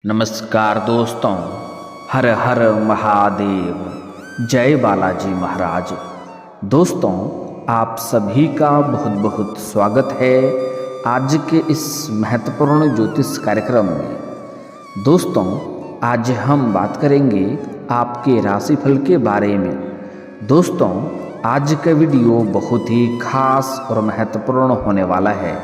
नमस्कार दोस्तों, हर हर महादेव, जय बालाजी महाराज। दोस्तों, आप सभी का बहुत बहुत स्वागत है आज के इस महत्वपूर्ण ज्योतिष कार्यक्रम में। दोस्तों, आज हम बात करेंगे आपके राशिफल के बारे में। दोस्तों, आज का वीडियो बहुत ही खास और महत्वपूर्ण होने वाला है।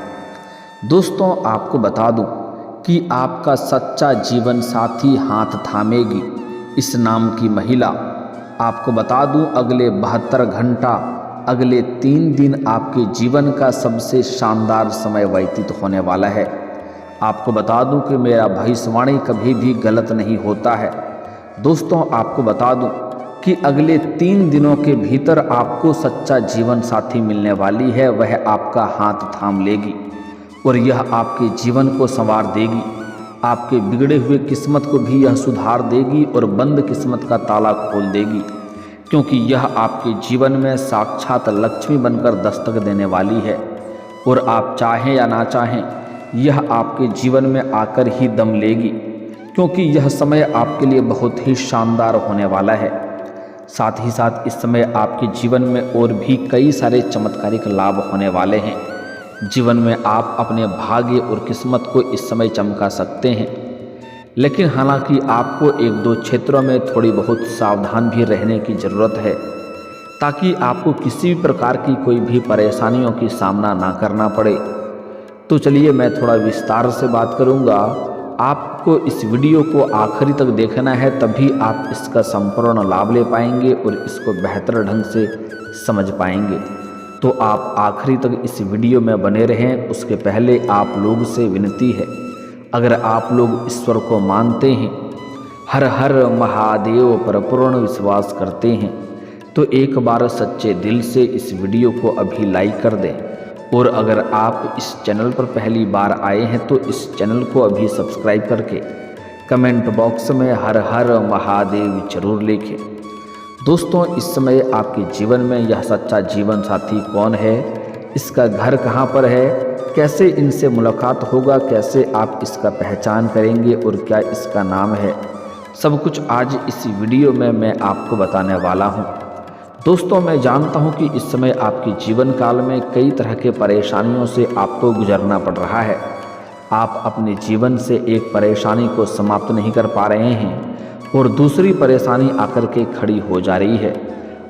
दोस्तों, आपको बता दूं कि आपका सच्चा जीवन साथी हाथ थामेगी इस नाम की महिला। आपको बता दूं, अगले 72 घंटा, अगले 3 दिन आपके जीवन का सबसे शानदार समय व्यतीत होने वाला है। आपको बता दूं कि मेरा भविष्यवाणी कभी भी गलत नहीं होता है। दोस्तों, आपको बता दूं कि अगले 3 दिनों के भीतर आपको सच्चा जीवन साथी मिलने वाली है। वह आपका हाथ थाम लेगी और यह आपके जीवन को संवार देगी। आपके बिगड़े हुए किस्मत को भी यह सुधार देगी और बंद किस्मत का ताला खोल देगी, क्योंकि यह आपके जीवन में साक्षात लक्ष्मी बनकर दस्तक देने वाली है। और आप चाहें या ना चाहें, यह आपके जीवन में आकर ही दम लेगी, क्योंकि यह समय आपके लिए बहुत ही शानदार होने वाला है। साथ ही साथ इस समय आपके जीवन में और भी कई सारे चमत्कारिक लाभ होने वाले हैं। जीवन में आप अपने भाग्य और किस्मत को इस समय चमका सकते हैं, लेकिन हालांकि आपको 1-2 क्षेत्रों में थोड़ी बहुत सावधान भी रहने की ज़रूरत है, ताकि आपको किसी भी प्रकार की कोई भी परेशानियों की सामना ना करना पड़े। तो चलिए, मैं थोड़ा विस्तार से बात करूंगा। आपको इस वीडियो को आखिरी तक देखना है, तभी आप इसका संपूर्ण लाभ ले पाएंगे और इसको बेहतर ढंग से समझ पाएंगे। तो आप आखिरी तक इस वीडियो में बने रहें। उसके पहले आप लोग से विनती है, अगर आप लोग ईश्वर को मानते हैं, हर हर महादेव पर पूर्ण विश्वास करते हैं, तो एक बार सच्चे दिल से इस वीडियो को अभी लाइक कर दें। और अगर आप इस चैनल पर पहली बार आए हैं तो इस चैनल को अभी सब्सक्राइब करके कमेंट बॉक्स में हर हर महादेव जरूर लिखें। दोस्तों, इस समय आपके जीवन में यह सच्चा जीवन साथी कौन है, इसका घर कहाँ पर है, कैसे इनसे मुलाकात होगा, कैसे आप इसका पहचान करेंगे और क्या इसका नाम है, सब कुछ आज इस वीडियो में मैं आपको बताने वाला हूँ। दोस्तों, मैं जानता हूँ कि इस समय आपके जीवन काल में कई तरह के परेशानियों से आपको गुजरना पड़ रहा है। आप अपने जीवन से एक परेशानी को समाप्त नहीं कर पा रहे हैं और दूसरी परेशानी आकर के खड़ी हो जा रही है।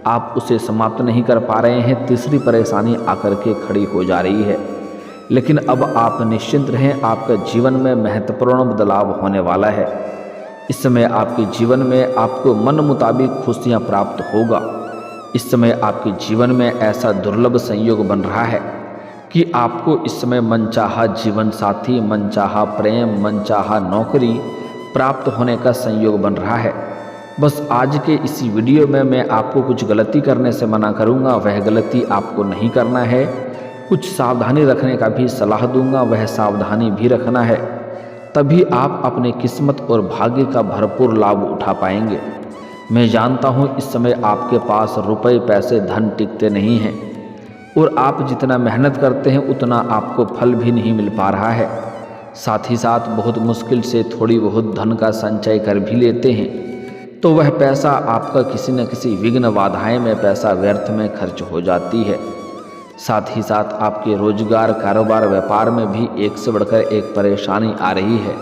आप उसे समाप्त नहीं कर पा रहे हैं, तीसरी परेशानी आकर के खड़ी हो जा रही है। लेकिन अब आप निश्चिंत रहें, आपका जीवन में महत्वपूर्ण बदलाव होने वाला है। इस समय आपके जीवन में आपको मन मुताबिक खुशियां प्राप्त होगा। इस समय आपके जीवन में ऐसा दुर्लभ संयोग बन रहा है कि आपको इस समय मनचाहा जीवन साथी, मनचाहा प्रेम, मनचाहा नौकरी प्राप्त होने का संयोग बन रहा है। बस आज के इसी वीडियो में मैं आपको कुछ गलती करने से मना करूंगा, वह गलती आपको नहीं करना है। कुछ सावधानी रखने का भी सलाह दूंगा, वह सावधानी भी रखना है, तभी आप अपने किस्मत और भाग्य का भरपूर लाभ उठा पाएंगे। मैं जानता हूं इस समय आपके पास रुपए पैसे धन टिकते नहीं हैं और आप जितना मेहनत करते हैं उतना आपको फल भी नहीं मिल पा रहा है। साथ ही साथ बहुत मुश्किल से थोड़ी बहुत धन का संचय कर भी लेते हैं, तो वह पैसा आपका किसी न किसी विघ्न बाधाएं में पैसा व्यर्थ में खर्च हो जाती है। साथ ही साथ आपके रोजगार, कारोबार, व्यापार में भी एक से बढ़कर एक परेशानी आ रही है,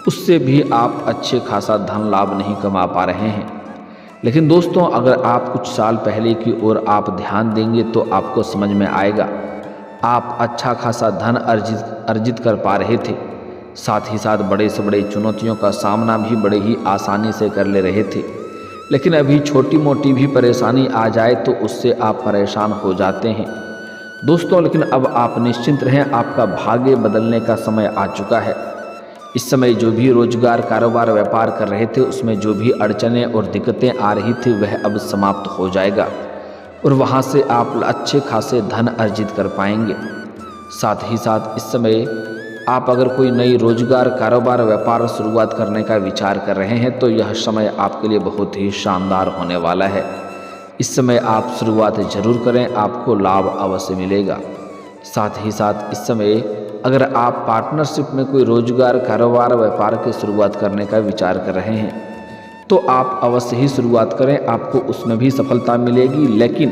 उससे भी आप अच्छे खासा धन लाभ नहीं कमा पा रहे हैं। लेकिन दोस्तों, अगर आप कुछ साल पहले की ओर आप ध्यान देंगे तो आपको समझ में आएगा, आप अच्छा खासा धन अर्जित कर पा रहे थे। साथ ही साथ बड़े से बड़े चुनौतियों का सामना भी बड़े ही आसानी से कर ले रहे थे। लेकिन अभी छोटी मोटी भी परेशानी आ जाए तो उससे आप परेशान हो जाते हैं। दोस्तों, लेकिन अब आप निश्चिंत रहें, आपका भाग्य बदलने का समय आ चुका है। इस समय जो भी रोजगार, कारोबार, व्यापार कर रहे थे, उसमें जो भी अड़चनें और दिक्कतें आ रही थी वह अब समाप्त हो जाएगा और वहाँ से आप अच्छे खासे धन अर्जित कर पाएंगे। साथ ही साथ इस समय आप अगर कोई नई रोजगार, कारोबार, व्यापार शुरुआत करने का विचार कर रहे हैं तो यह समय आपके लिए बहुत ही शानदार होने वाला है। इस समय आप शुरुआत जरूर करें, आपको लाभ अवश्य मिलेगा। साथ ही साथ इस समय अगर आप पार्टनरशिप में कोई रोजगार, कारोबार, व्यापार की शुरुआत करने का विचार कर रहे हैं तो आप अवश्य ही शुरुआत करें, आपको उसमें भी सफलता मिलेगी। लेकिन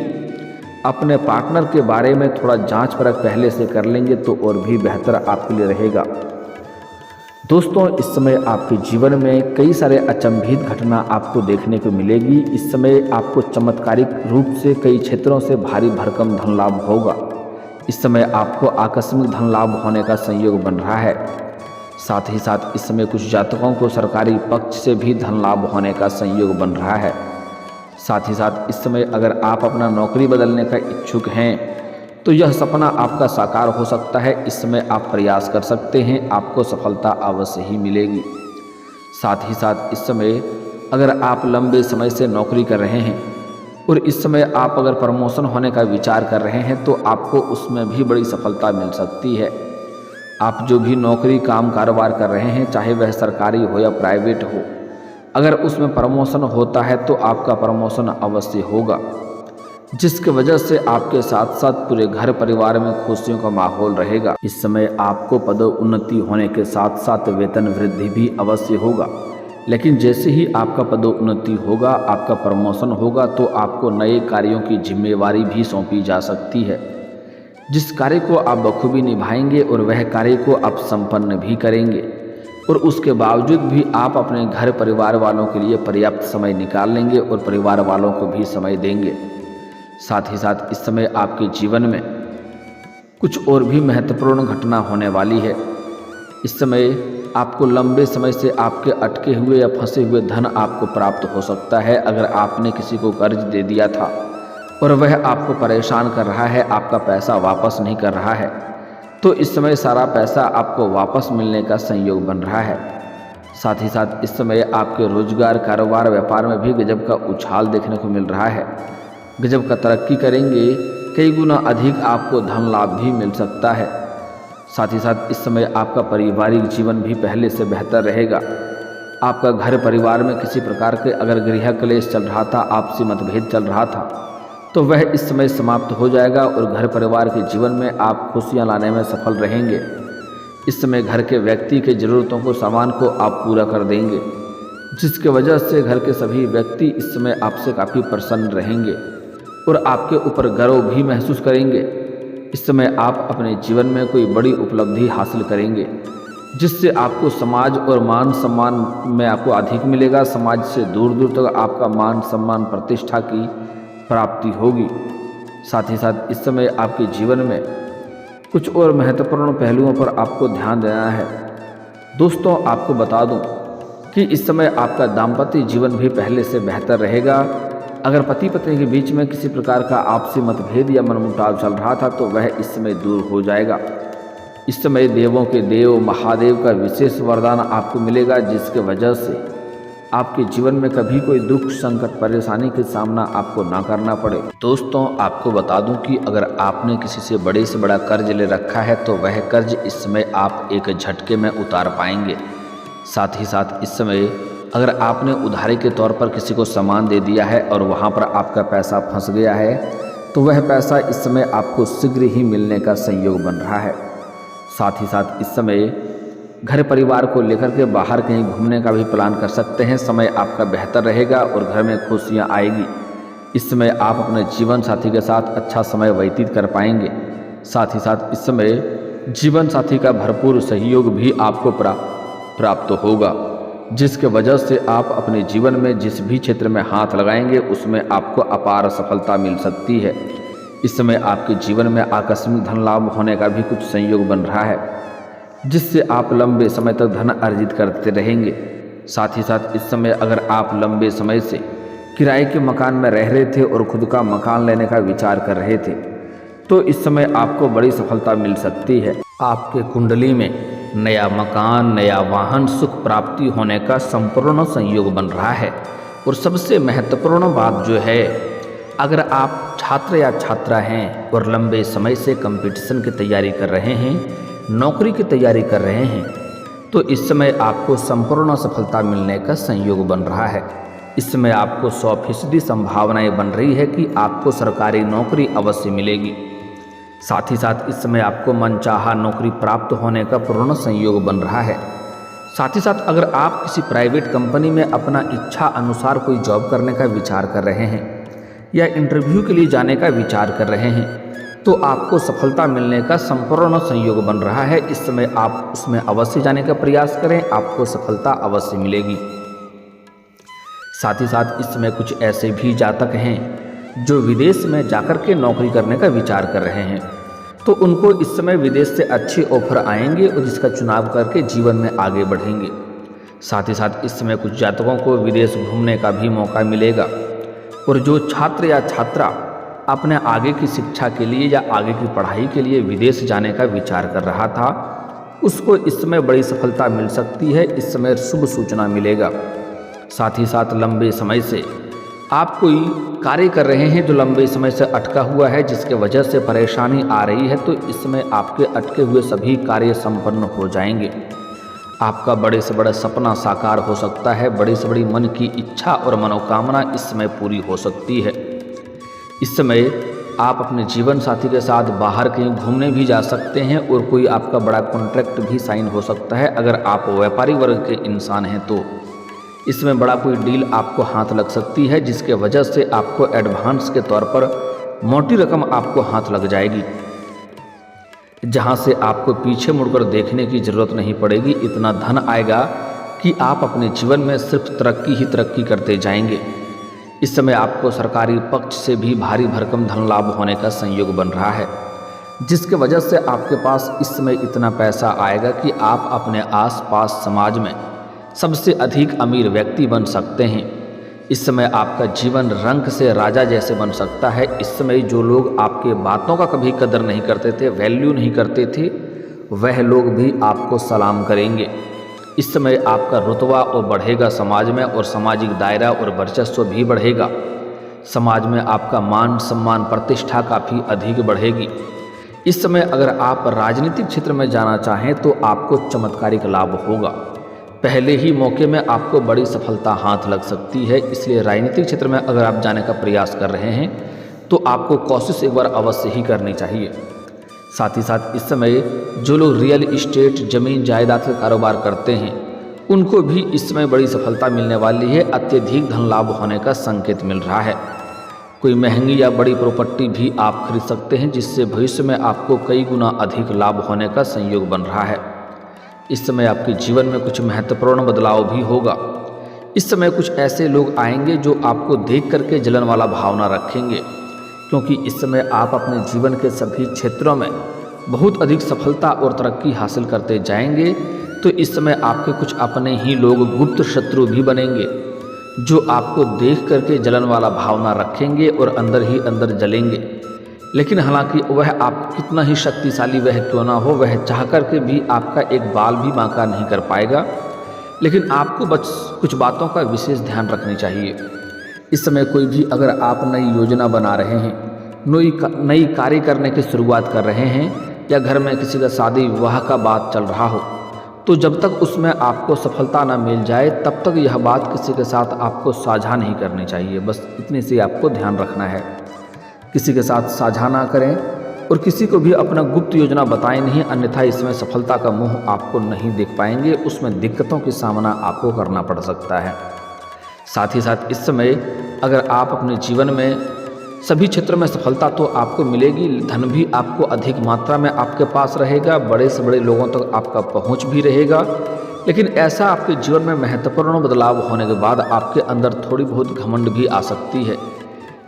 अपने पार्टनर के बारे में थोड़ा जांच परख पहले से कर लेंगे तो और भी बेहतर आपके लिए रहेगा। दोस्तों, इस समय आपके जीवन में कई सारे अचंभित घटना आपको देखने को मिलेगी। इस समय आपको चमत्कारिक रूप से कई क्षेत्रों से भारी भरकम धन लाभ होगा। इस समय आपको आकस्मिक धन लाभ होने का संयोग बन रहा है। साथ ही साथ इस समय कुछ जातकों को सरकारी पक्ष से भी धन लाभ होने का संयोग बन रहा है। साथ ही साथ इस समय अगर आप अपना नौकरी बदलने का इच्छुक हैं तो यह सपना आपका साकार हो सकता है। इस समय आप प्रयास कर सकते हैं, आपको सफलता अवश्य ही मिलेगी। साथ ही साथ इस समय अगर आप लंबे समय से नौकरी कर रहे हैं और इस समय आप अगर प्रमोशन होने का विचार कर रहे हैं तो आपको उसमें भी बड़ी सफलता मिल सकती है। आप जो भी नौकरी, काम, कारोबार कर रहे हैं, चाहे वह सरकारी हो या प्राइवेट हो, अगर उसमें प्रमोशन होता है तो आपका प्रमोशन अवश्य होगा, जिसकी वजह से आपके साथ साथ पूरे घर परिवार में खुशियों का माहौल रहेगा। इस समय आपको पदोन्नति होने के साथ साथ वेतन वृद्धि भी अवश्य होगा। लेकिन जैसे ही आपका पदोन्नति होगा, आपका प्रमोशन होगा तो आपको नए कार्यों की जिम्मेवारी भी सौंपी जा सकती है, जिस कार्य को आप बखूबी निभाएंगे और वह कार्य को आप संपन्न भी करेंगे और उसके बावजूद भी आप अपने घर परिवार वालों के लिए पर्याप्त समय निकाल लेंगे और परिवार वालों को भी समय देंगे। साथ ही साथ इस समय आपके जीवन में कुछ और भी महत्वपूर्ण घटना होने वाली है। इस समय आपको लंबे समय से आपके अटके हुए या फंसे हुए धन आपको प्राप्त हो सकता है। अगर आपने किसी को कर्ज दे दिया था और वह आपको परेशान कर रहा है, आपका पैसा वापस नहीं कर रहा है, तो इस समय सारा पैसा आपको वापस मिलने का संयोग बन रहा है। साथ ही साथ इस समय आपके रोजगार, कारोबार, व्यापार में भी गजब का उछाल देखने को मिल रहा है। गजब का तरक्की करेंगे, कई गुना अधिक आपको धन लाभ भी मिल सकता है। साथ ही साथ इस समय आपका पारिवारिक जीवन भी पहले से बेहतर रहेगा। आपका घर परिवार में किसी प्रकार के अगर गृह क्लेश चल रहा था, आपसी मतभेद चल रहा था, तो वह इस समय समाप्त हो जाएगा और घर परिवार के जीवन में आप खुशियां लाने में सफल रहेंगे। इस समय घर के व्यक्ति के ज़रूरतों को, सामान को आप पूरा कर देंगे, जिसके वजह से घर के सभी व्यक्ति इस समय आपसे काफ़ी प्रसन्न रहेंगे और आपके ऊपर गर्व भी महसूस करेंगे। इस समय आप अपने जीवन में कोई बड़ी उपलब्धि हासिल करेंगे, जिससे आपको समाज और मान सम्मान में आपको अधिक मिलेगा। समाज से दूर दूर तक आपका मान सम्मान, प्रतिष्ठा की प्राप्ति होगी। साथ ही साथ इस समय आपके जीवन में कुछ और महत्वपूर्ण पहलुओं पर आपको ध्यान देना है। दोस्तों, आपको बता दूं कि इस समय आपका दाम्पत्य जीवन भी पहले से बेहतर रहेगा। अगर पति पत्नी के बीच में किसी प्रकार का आपसी मतभेद या मनमुटाव चल रहा था तो वह इस समय दूर हो जाएगा। इस समय देवों के देव महादेव का विशेष वरदान आपको मिलेगा, जिसके वजह से आपके जीवन में कभी कोई दुख, संकट, परेशानी का सामना आपको ना करना पड़े। दोस्तों, आपको बता दूं कि अगर आपने किसी से बड़ा कर्ज ले रखा है तो वह कर्ज इस समय आप एक झटके में उतार पाएंगे। साथ ही साथ इस समय अगर आपने उधारी के तौर पर किसी को सामान दे दिया है और वहां पर आपका पैसा फंस गया है तो वह पैसा इस समय आपको शीघ्र ही मिलने का संयोग बन रहा है। साथ ही साथ इस समय घर परिवार को लेकर के बाहर कहीं घूमने का भी प्लान कर सकते हैं। समय आपका बेहतर रहेगा और घर में खुशियां आएगी। इस समय आप अपने जीवन साथी के साथ अच्छा समय व्यतीत कर पाएंगे। साथ ही साथ इस समय जीवन साथी का भरपूर सहयोग भी आपको प्राप्त होगा, जिसके वजह से आप अपने जीवन में जिस भी क्षेत्र में हाथ लगाएंगे उसमें आपको अपार सफलता मिल सकती है। इस समय आपके जीवन में आकस्मिक धन लाभ होने का भी कुछ संयोग बन रहा है, जिससे आप लंबे समय तक धन अर्जित करते रहेंगे। साथ ही साथ इस समय अगर आप लंबे समय से किराए के मकान में रह रहे थे और खुद का मकान लेने का विचार कर रहे थे तो इस समय आपको बड़ी सफलता मिल सकती है। आपके कुंडली में नया मकान, नया वाहन, सुख प्राप्ति होने का संपूर्ण संयोग बन रहा है। और सबसे महत्वपूर्ण बात जो है, अगर आप छात्र या छात्रा हैं और लंबे समय से कंपटीशन की तैयारी कर रहे हैं, नौकरी की तैयारी कर रहे हैं, तो इस समय आपको संपूर्ण सफलता मिलने का संयोग बन रहा है। इस समय आपको 100% संभावनाएं बन रही है कि आपको सरकारी नौकरी अवश्य मिलेगी। साथ ही साथ इस समय आपको मनचाहा नौकरी प्राप्त होने का पूर्ण संयोग बन रहा है। साथ ही साथ अगर आप किसी प्राइवेट कंपनी में अपना इच्छा अनुसार कोई जॉब करने का विचार कर रहे हैं या इंटरव्यू के लिए जाने का विचार कर रहे हैं तो आपको सफलता मिलने का संपूर्ण संयोग बन रहा है। इस समय आप उसमें अवश्य जाने का प्रयास करें, आपको सफलता अवश्य मिलेगी। साथ ही साथ इस समय कुछ ऐसे भी जातक हैं जो विदेश में जाकर के नौकरी करने का विचार कर रहे हैं, तो उनको इस समय विदेश से अच्छे ऑफर आएंगे और जिसका चुनाव करके जीवन में आगे बढ़ेंगे। साथ ही साथ इस समय कुछ जातकों को विदेश घूमने का भी मौका मिलेगा और जो छात्र या छात्रा अपने आगे की शिक्षा के लिए या आगे की पढ़ाई के लिए विदेश जाने का विचार कर रहा था उसको इस समय बड़ी सफलता मिल सकती है। इस समय शुभ सूचना मिलेगा। साथ ही साथ लंबे समय से आप कोई कार्य कर रहे हैं जो लंबे समय से अटका हुआ है, जिसके वजह से परेशानी आ रही है, तो इसमें आपके अटके हुए सभी कार्य संपन्न हो जाएंगे। आपका बड़े से बड़ा सपना साकार हो सकता है, बड़ी से बड़ी मन की इच्छा और मनोकामना इस समय पूरी हो सकती है। इस समय आप अपने जीवन साथी के साथ बाहर कहीं घूमने भी जा सकते हैं और कोई आपका बड़ा कॉन्ट्रैक्ट भी साइन हो सकता है। अगर आप व्यापारी वर्ग के इंसान हैं तो इसमें बड़ा कोई डील आपको हाथ लग सकती है, जिसके वजह से आपको एडवांस के तौर पर मोटी रकम आपको हाथ लग जाएगी, जहां से आपको पीछे मुड़कर देखने की ज़रूरत नहीं पड़ेगी। इतना धन आएगा कि आप अपने जीवन में सिर्फ तरक्की ही तरक्की करते जाएंगे। इस समय आपको सरकारी पक्ष से भी भारी भरकम धन लाभ होने का संयोग बन रहा है, जिसके वजह से आपके पास इस समय इतना पैसा आएगा कि आप अपने आसपास समाज में सबसे अधिक अमीर व्यक्ति बन सकते हैं। इस समय आपका जीवन रंग से राजा जैसे बन सकता है। इस समय जो लोग आपके बातों का कभी कदर नहीं करते थे, वैल्यू नहीं करते थे, वह लोग भी आपको सलाम करेंगे। इस समय आपका रुतबा और बढ़ेगा समाज में, और सामाजिक दायरा और वर्चस्व भी बढ़ेगा। समाज में आपका मान सम्मान प्रतिष्ठा काफ़ी अधिक बढ़ेगी। इस समय अगर आप राजनीतिक क्षेत्र में जाना चाहें तो आपको चमत्कारिक लाभ होगा। पहले ही मौके में आपको बड़ी सफलता हाथ लग सकती है। इसलिए राजनीतिक क्षेत्र में अगर आप जाने का प्रयास कर रहे हैं तो आपको कोशिश एक बार अवश्य ही करनी चाहिए। साथ ही साथ इस समय जो लोग रियल इस्टेट ज़मीन जायदाद का कारोबार करते हैं उनको भी इस समय बड़ी सफलता मिलने वाली है। अत्यधिक धन लाभ होने का संकेत मिल रहा है। कोई महंगी या बड़ी प्रॉपर्टी भी आप खरीद सकते हैं, जिससे भविष्य में आपको कई गुना अधिक लाभ होने का संयोग बन रहा है। इस समय आपके जीवन में कुछ महत्वपूर्ण बदलाव भी होगा। इस समय कुछ ऐसे लोग आएंगे जो आपको देख करके जलन वाला भावना रखेंगे, क्योंकि इस समय आप अपने जीवन के सभी क्षेत्रों में बहुत अधिक सफलता और तरक्की हासिल करते जाएंगे। तो इस समय आपके कुछ अपने ही लोग गुप्त शत्रु भी बनेंगे जो आपको देख करके जलन वाला भावना रखेंगे और अंदर ही अंदर जलेंगे। लेकिन हालांकि वह आप कितना ही शक्तिशाली वह क्यों ना हो, वह चाह कर के भी आपका एक बाल भी बांका नहीं कर पाएगा। लेकिन आपको बस कुछ बातों का विशेष ध्यान रखनी चाहिए। इस समय कोई भी अगर आप नई योजना बना रहे हैं, नई कार्य करने की शुरुआत कर रहे हैं, या घर में किसी का शादी विवाह का बात चल रहा हो, तो जब तक उसमें आपको सफलता ना मिल जाए तब तक यह बात किसी के साथ आपको साझा नहीं करनी चाहिए। बस इतने से आपको ध्यान रखना है। किसी के साथ साझा ना करें और किसी को भी अपना गुप्त योजना बताएं नहीं, अन्यथा इसमें सफलता का मुंह आपको नहीं देख पाएंगे। उसमें दिक्कतों की सामना आपको करना पड़ सकता है। साथ ही साथ इस समय अगर आप अपने जीवन में सभी क्षेत्रों में सफलता तो आपको मिलेगी, धन भी आपको अधिक मात्रा में आपके पास रहेगा, बड़े से बड़े लोगों तक आपका पहुंच भी रहेगा। लेकिन ऐसा आपके जीवन में महत्वपूर्ण बदलाव होने के बाद आपके अंदर थोड़ी बहुत घमंड भी आ सकती है।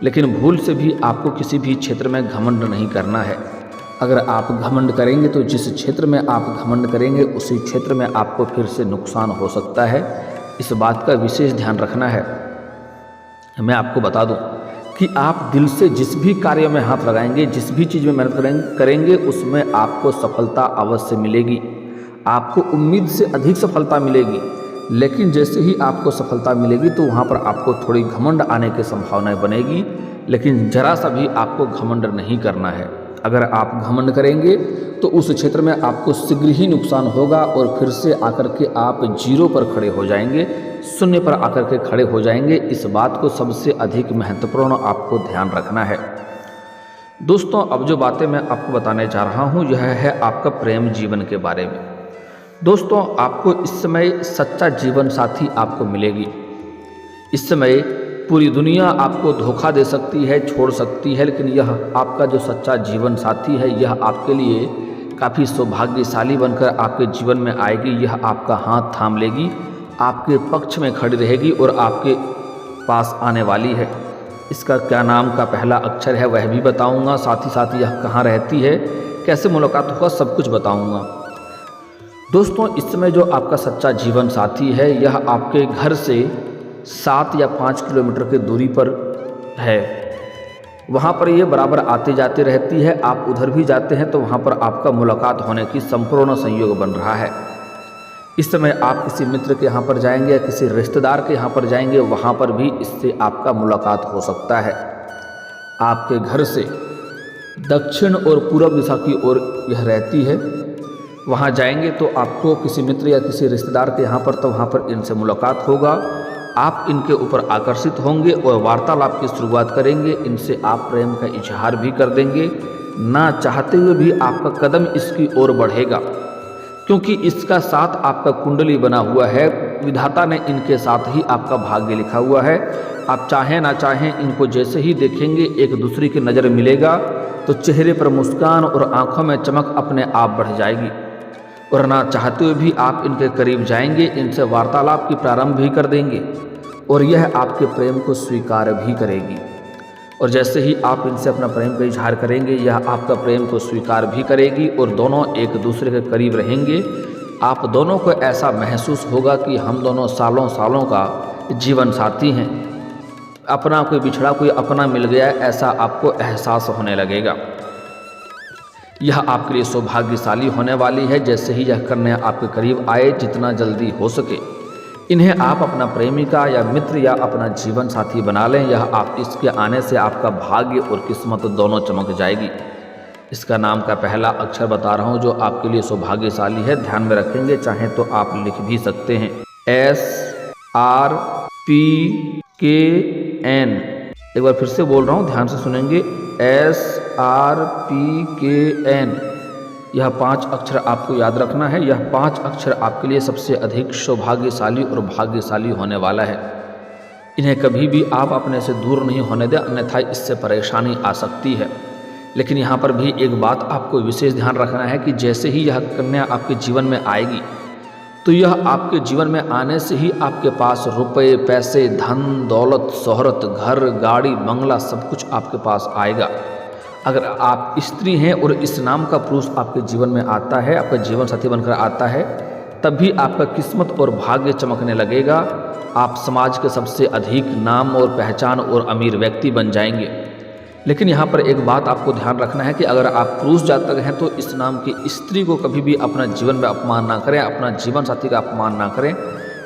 लेकिन भूल से भी आपको किसी भी क्षेत्र में घमंड नहीं करना है। अगर आप घमंड करेंगे तो जिस क्षेत्र में आप घमंड करेंगे उसी क्षेत्र में आपको फिर से नुकसान हो सकता है। इस बात का विशेष ध्यान रखना है। मैं आपको बता दूं कि आप दिल से जिस भी कार्य में हाथ लगाएंगे, जिस भी चीज़ में मेहनत करेंगे उसमें आपको सफलता अवश्य मिलेगी। आपको उम्मीद से अधिक सफलता मिलेगी। लेकिन जैसे ही आपको सफलता मिलेगी तो वहाँ पर आपको थोड़ी घमंड आने की संभावनाएं बनेगी। लेकिन जरा सा भी आपको घमंड नहीं करना है। अगर आप घमंड करेंगे तो उस क्षेत्र में आपको शीघ्र ही नुकसान होगा और फिर से आकर के आप जीरो पर खड़े हो जाएंगे, शून्य पर आकर के खड़े हो जाएंगे। इस बात को सबसे अधिक महत्वपूर्ण आपको ध्यान रखना है। दोस्तों अब जो बातें मैं आपको बताने जा रहा हूँ यह है आपका प्रेम जीवन के बारे में। दोस्तों आपको इस समय सच्चा जीवन साथी आपको मिलेगी। इस समय पूरी दुनिया आपको धोखा दे सकती है, छोड़ सकती है, लेकिन यह आपका जो सच्चा जीवन साथी है यह आपके लिए काफ़ी सौभाग्यशाली बनकर आपके जीवन में आएगी। यह आपका हाथ थाम लेगी, आपके पक्ष में खड़ी रहेगी और आपके पास आने वाली है। इसका क्या नाम का पहला अक्षर है वह भी बताऊंगा, साथ ही साथ यह कहाँ रहती है, कैसे मुलाकात होगा, सब कुछ बताऊंगा। दोस्तों इस समय जो आपका सच्चा जीवन साथी है यह आपके घर से 7 या 5 किलोमीटर की दूरी पर है। वहाँ पर ये बराबर आते जाते रहती है, आप उधर भी जाते हैं तो वहाँ पर आपका मुलाकात होने की संपूर्ण संयोग बन रहा है। इस समय आप किसी मित्र के यहाँ पर जाएंगे या किसी रिश्तेदार के यहाँ पर जाएंगे, वहाँ पर भी इससे आपका मुलाकात हो सकता है। आपके घर से दक्षिण और पूर्व दिशा की ओर यह रहती है, वहाँ जाएंगे तो आपको किसी मित्र या किसी रिश्तेदार के यहाँ पर तो वहाँ पर इनसे मुलाकात होगा। आप इनके ऊपर आकर्षित होंगे और वार्तालाप की शुरुआत करेंगे। इनसे आप प्रेम का इजहार भी कर देंगे, ना चाहते हुए भी आपका कदम इसकी ओर बढ़ेगा, क्योंकि इसका साथ आपका कुंडली बना हुआ है। विधाता ने इनके साथ ही आपका भाग्य लिखा हुआ है। आप चाहें ना चाहें इनको जैसे ही देखेंगे, एक दूसरे की नज़र मिलेगा तो चेहरे पर मुस्कान और आंखों में चमक अपने आप बढ़ जाएगी, और ना चाहते हुए भी आप इनके करीब जाएंगे, इनसे वार्तालाप की प्रारंभ भी कर देंगे और यह आपके प्रेम को स्वीकार भी करेगी। और जैसे ही आप इनसे अपना प्रेम का इजहार करेंगे यह आपका प्रेम को स्वीकार भी करेगी और दोनों एक दूसरे के करीब रहेंगे। आप दोनों को ऐसा महसूस होगा कि हम दोनों सालों सालों का जीवन साथी हैं, अपना कोई बिछड़ा कोई अपना मिल गया, ऐसा आपको एहसास होने लगेगा। यह आपके लिए सौभाग्यशाली होने वाली है। जैसे ही यह कन्या आपके करीब आए, जितना जल्दी हो सके इन्हें आप अपना प्रेमिका या मित्र या अपना जीवन साथी बना लें। यह आप इसके आने से आपका भाग्य और किस्मत दोनों चमक जाएगी। इसका नाम का पहला अक्षर बता रहा हूँ जो आपके लिए सौभाग्यशाली है, ध्यान में रखेंगे, चाहें तो आप लिख भी सकते हैं। SRPKN। एक बार फिर से बोल रहा हूँ, ध्यान से सुनेंगे। SRPKN। यह 5 अक्षर आपको याद रखना है। यह 5 अक्षर आपके लिए सबसे अधिक सौभाग्यशाली और भाग्यशाली होने वाला है। इन्हें कभी भी आप अपने से दूर नहीं होने दें, अन्यथा इससे परेशानी आ सकती है। लेकिन यहाँ पर भी एक बात आपको विशेष ध्यान रखना है कि जैसे ही यह कन्या आपके जीवन में आएगी तो यह आपके जीवन में आने से ही आपके पास रुपए, पैसे, धन, दौलत, शोहरत, घर, गाड़ी, बंगला सब कुछ आपके पास आएगा। अगर आप स्त्री हैं और इस नाम का पुरुष आपके जीवन में आता है, आपका जीवन साथी बनकर आता है, तब भी आपका किस्मत और भाग्य चमकने लगेगा। आप समाज के सबसे अधिक नाम और पहचान और अमीर व्यक्ति बन जाएंगे। लेकिन यहाँ पर एक बात आपको ध्यान रखना है कि अगर आप पुरुष जातक हैं तो इस नाम की स्त्री को कभी भी अपना जीवन में अपमान ना करें, अपना जीवन साथी का अपमान ना करें,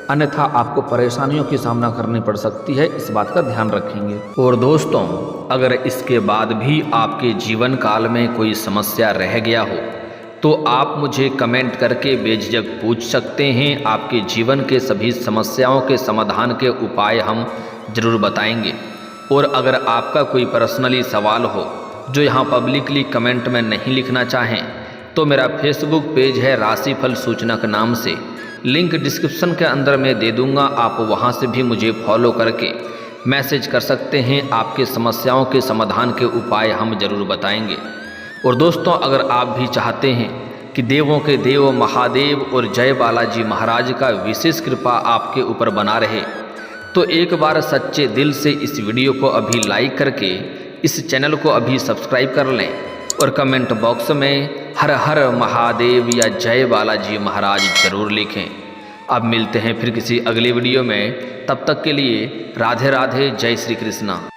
अन्यथा आपको परेशानियों की सामना करनी पड़ सकती है। इस बात का ध्यान रखेंगे। और दोस्तों अगर इसके बाद भी आपके जीवन काल में कोई समस्या रह गया हो तो आप मुझे कमेंट करके बेझिझक पूछ सकते हैं। आपके जीवन के सभी समस्याओं के समाधान के उपाय हम जरूर बताएंगे। और अगर आपका कोई पर्सनली सवाल हो जो यहाँ पब्लिकली कमेंट में नहीं लिखना चाहें तो मेरा फेसबुक पेज है राशिफल सूचनक नाम से, लिंक डिस्क्रिप्शन के अंदर मैं दे दूंगा। आप वहां से भी मुझे फॉलो करके मैसेज कर सकते हैं। आपके समस्याओं के समाधान के उपाय हम जरूर बताएंगे। और दोस्तों अगर आप भी चाहते हैं कि देवों के देव महादेव और जय बालाजी महाराज का विशेष कृपा आपके ऊपर बना रहे तो एक बार सच्चे दिल से इस वीडियो को अभी लाइक करके इस चैनल को अभी सब्सक्राइब कर लें और कमेंट बॉक्स में हर हर महादेव या जय बालाजी महाराज जरूर लिखें। अब मिलते हैं फिर किसी अगले वीडियो में, तब तक के लिए राधे राधे, जय श्री कृष्णा।